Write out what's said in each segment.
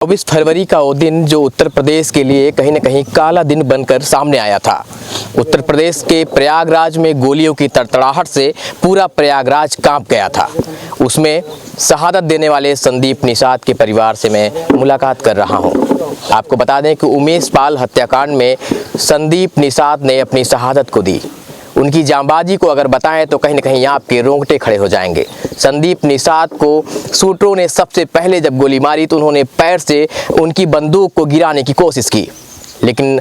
24 फरवरी का वो दिन जो उत्तर प्रदेश के लिए कहीं न कहीं काला दिन बनकर सामने आया था। उत्तर प्रदेश के प्रयागराज में गोलियों की तड़तड़ाहट से पूरा प्रयागराज कांप गया था। उसमें शहादत देने वाले संदीप निषाद के परिवार से मैं मुलाकात कर रहा हूं। आपको बता दें कि उमेश पाल हत्याकांड में संदीप निषाद ने अपनी शहादत को दी। उनकी जांबाजी को अगर बताएं तो कहीं न कहीं आपके रोंगटे खड़े हो जाएंगे। संदीप निषाद को शूटरों ने सबसे पहले जब गोली मारी तो उन्होंने पैर से उनकी बंदूक को गिराने की कोशिश की, लेकिन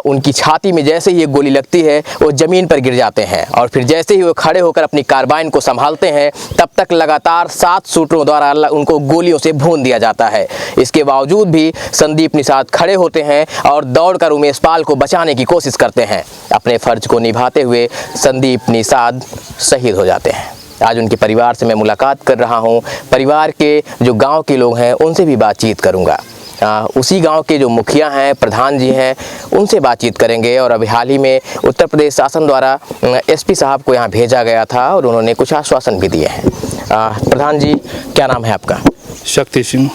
उनकी छाती में जैसे ही ये गोली लगती है वो ज़मीन पर गिर जाते हैं और फिर जैसे ही वो खड़े होकर अपनी कार्बाइन को संभालते हैं तब तक लगातार 7 शूटरों द्वारा उनको गोलियों से भून दिया जाता है। इसके बावजूद भी संदीप निषाद खड़े होते हैं और दौड़कर उमेश पाल को बचाने की कोशिश करते हैं। अपने फ़र्ज को निभाते हुए संदीप निषाद शहीद हो जाते हैं। आज उनके परिवार से मैं मुलाकात कर रहा हूँ। परिवार के जो गाँव के लोग हैं उनसे भी बातचीत करूँगा। उसी गांव के जो मुखिया हैं, प्रधान जी हैं, उनसे बातचीत करेंगे। और अभी हाल ही में उत्तर प्रदेश शासन द्वारा एसपी साहब को यहाँ भेजा गया था और उन्होंने कुछ आश्वासन भी दिए हैं। प्रधान जी, क्या नाम है आपका? शक्ति सिंह।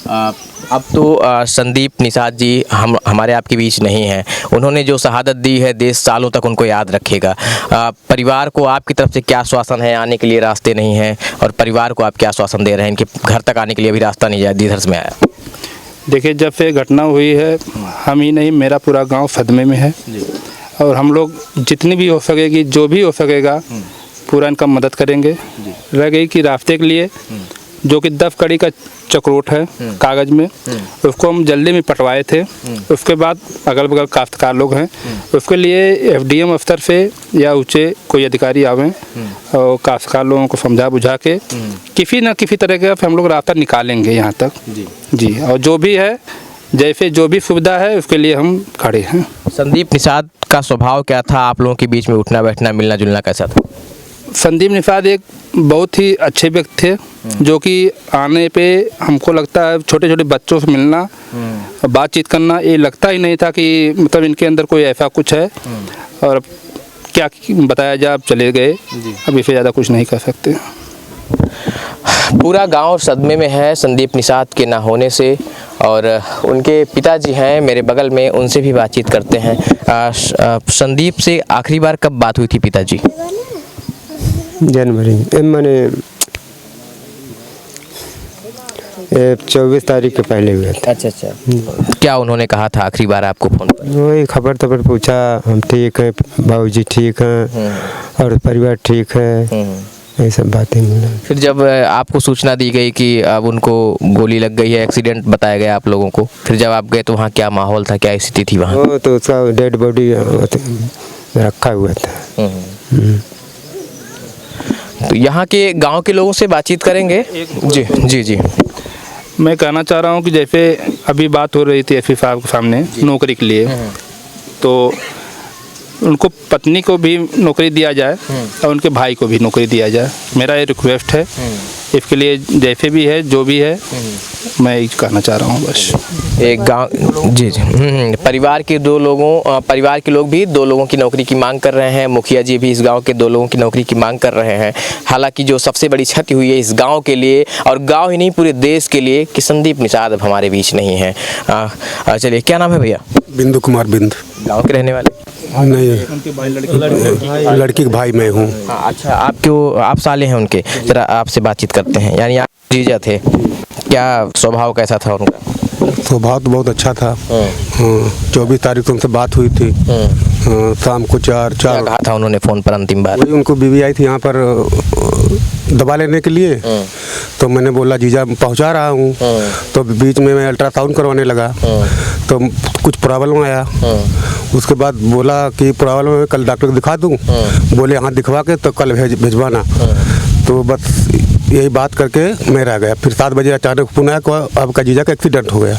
अब तो संदीप निषाद जी हमारे आपके बीच नहीं हैं। उन्होंने जो शहादत दी है देश सालों तक उनको याद रखेगा। परिवार को आपकी तरफ से क्या आश्वासन है? आने के लिए रास्ते नहीं हैं और परिवार को आप क्या आश्वासन दे रहे हैं? इनके घर तक आने के लिए अभी रास्ता नहीं जिधर में आया। देखिए, जब से घटना हुई है हम ही नहीं, मेरा पूरा गांव सदमे में है और हम लोग जितनी भी हो सकेगी, जो भी हो सकेगा, पूरा इनका मदद करेंगे। रह गई कि रास्ते के लिए जो कि 10 कड़ी का चक्रोट है कागज़ में, उसको हम जल्दी में पटवाए थे। उसके बाद अगल बगल काश्तकार लोग हैं, उसके लिए एफडीएम अफसर से या ऊंचे कोई अधिकारी आवें और काश्तकार लोगों को समझा बुझा के किसी न किसी तरह का हम लोग रास्ता निकालेंगे यहाँ तक जी। और जो भी है, जैसे जो भी सुविधा है उसके लिए हम खड़े हैं। संदीप निषाद का स्वभाव क्या था? आप लोगों के बीच में उठना बैठना मिलना जुलना कैसा था? संदीप निषाद एक बहुत ही अच्छे व्यक्ति थे, जो कि आने पे हमको लगता है छोटे छोटे बच्चों से मिलना, बातचीत करना, ये लगता ही नहीं था कि मतलब इनके अंदर कोई ऐसा कुछ है। और क्या बताया जाए, अब चले गए, अब इससे ज़्यादा कुछ नहीं कर सकते। पूरा गांव सदमे में है संदीप निषाद के ना होने से। और उनके पिताजी हैं मेरे बगल में, उनसे भी बातचीत करते हैं। संदीप से आखिरी बार कब बात हुई थी पिताजी? जनवरी मैंने 24 तारीख के पहले हुआ था। अच्छा। क्या उन्होंने कहा था आखिरी बार आपको फोन पर? वही खबर तबर पूछा, हम ठीक हैं, बाबूजी ठीक हैं और परिवार ठीक है, ये सब बातें मिला। फिर जब आपको सूचना दी गई कि अब उनको गोली लग गई है, एक्सीडेंट बताया गया आप लोगों को, फिर जब आप गए तो वहाँ क्या माहौल था, क्या स्थिति थी वहाँ? वो तो उसका डेड बॉडी रखा हुआ था। तो यहाँ के गांव के लोगों से बातचीत करेंगे। जी। मैं कहना चाह रहा हूँ कि जैसे अभी बात हो रही थी एसपी साहब के सामने नौकरी के लिए, तो उनको पत्नी को भी नौकरी दिया जाए और उनके भाई को भी नौकरी दिया जाए। मेरा ये रिक्वेस्ट है। इसके लिए जैसे भी है, जो भी है, मैं ये कहना चाह रहा हूँ बस। एक गांव जी परिवार के लोग भी 2 लोगों की नौकरी की मांग कर रहे हैं। मुखिया जी भी इस गांव के 2 लोगों की नौकरी की मांग कर रहे हैं। हालांकि जो सबसे बड़ी क्षति हुई है इस गांव के लिए, और गांव ही नहीं पूरे देश के लिए, कि संदीप निषाद अब हमारे बीच नहीं है। चलिए, क्या नाम है भैया? बिंदु कुमार बिंद। गाँव के रहने वाले? नहीं, लड़की का भाई मैं हूँ। अच्छा, आप साले हैं उनके? जरा आपसे बातचीत करते हैं। यानी आप जीजा थे, क्या स्वभाव कैसा था उनका? स्वभाव तो बहुत अच्छा था। 24 तारीख को उनसे बात हुई थी शाम को 4 कहा था उन्होंने फोन पर अंतिम बार? वही उनको बीवी आई थी यहाँ पर दवा लेने के लिए, तो मैंने बोला जीजा पहुँचा रहा हूँ। तो बीच में मैं अल्ट्रासाउंड करवाने लगा तो कुछ प्रॉब्लम आया। उसके बाद बोला कि प्रॉब्लम है, कल डॉक्टर को दिखा दूँ। बोले हाँ दिखवा के तो कल भिजवाना। तो बस यही बात करके मैं रह गया। फिर 7 बजे अचानक फोन आया कि आपका जीजा का एक्सीडेंट हो गया।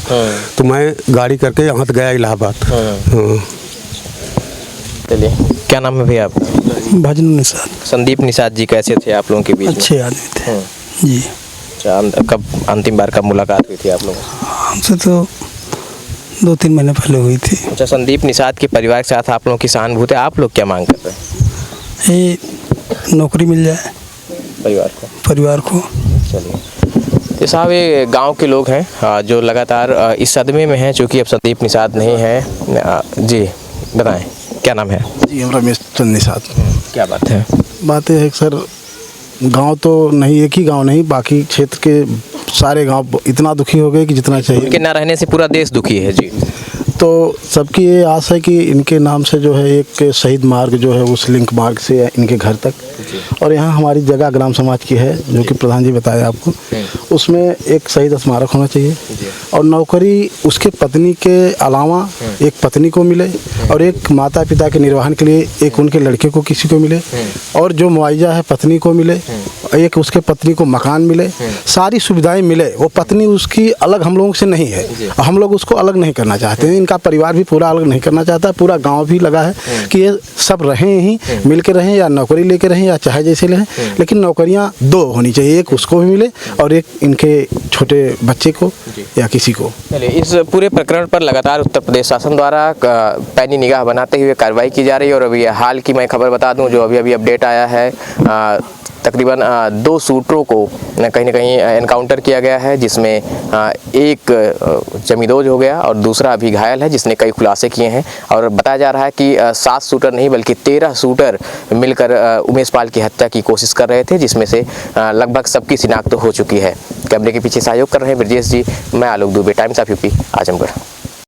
तो मैं गाड़ी करके यहाँ से गया इलाहाबाद। चलिए, क्या नाम है भैया आपका? भजन निषाद। संदीप निषाद जी कैसे थे आप लोगों के बीच? अच्छे आदमी थे जी। कब अंतिम बार कब मुलाकात हुई थी आप लोगों? हमसे तो 2-3 महीने पहले हुई थी। अच्छा, संदीप निषाद के परिवार के साथ आप लोगों की सहानुभूति, आप लोग क्या मांग कर रहे हैं? ये नौकरी मिल जाए परिवार को। चलिए, ये साहब ये गांव के लोग हैं जो लगातार इस सदमे में हैं, चूँकि अब संदीप निषाद नहीं है। जी बताएं, क्या नाम है? जी हम रमेश चंद निषाद। क्या बात है? बात यह है कि सर गांव तो नहीं, एक ही गांव नहीं, बाकी क्षेत्र के सारे गांव इतना दुखी हो गए कि जितना चाहिए। इनके न रहने से पूरा देश दुखी है। जी तो सबकी ये आस है कि इनके नाम से जो है एक शहीद मार्ग जो है उस लिंक मार्ग से इनके घर तक, और यहाँ हमारी जगह ग्राम समाज की है जो कि प्रधान जी बताया आपको, उसमें एक शहीद स्मारक होना चाहिए और नौकरी उसके पत्नी के अलावा एक पत्नी को मिले और एक माता पिता के निर्वहन के लिए एक उनके लड़के को किसी को मिले, और जो मुआवजा है पत्नी को मिले, एक उसके पत्नी को मकान मिले, सारी सुविधाएं मिले। वो पत्नी उसकी अलग हम लोगों से नहीं है, हम लोग उसको अलग नहीं करना चाहते हैं, इनका परिवार भी पूरा अलग नहीं करना चाहता, पूरा गांव भी लगा है कि ये सब रहें ही मिल के रहें, या नौकरी लेके रहें या चाहे जैसे रहें, लेकिन नौकरियां दो होनी चाहिए, एक उसको भी मिले और एक इनके छोटे बच्चे को या किसी को। चलिए, इस पूरे प्रकरण पर लगातार उत्तर प्रदेश शासन द्वारा पैनी निगाह बनाते हुए कार्रवाई की जा रही है। और अभी हाल की मैं खबर बता दूं जो अभी अपडेट आया है, तकरीबन 2 शूटरों को कहीं ना कहीं एनकाउंटर किया गया है, जिसमें एक जमींदोज हो गया और दूसरा अभी घायल है, जिसने कई खुलासे किए हैं। और बताया जा रहा है कि 7 शूटर नहीं बल्कि 13 शूटर मिलकर उमेश पाल की हत्या की कोशिश कर रहे थे, जिसमें से लगभग सबकी शिनाख्त हो चुकी है। कैमरे के पीछे सहयोग कर रहे हैं ब्रजेश जी, मैं Alok Dubey, times of UP, Azamgarh.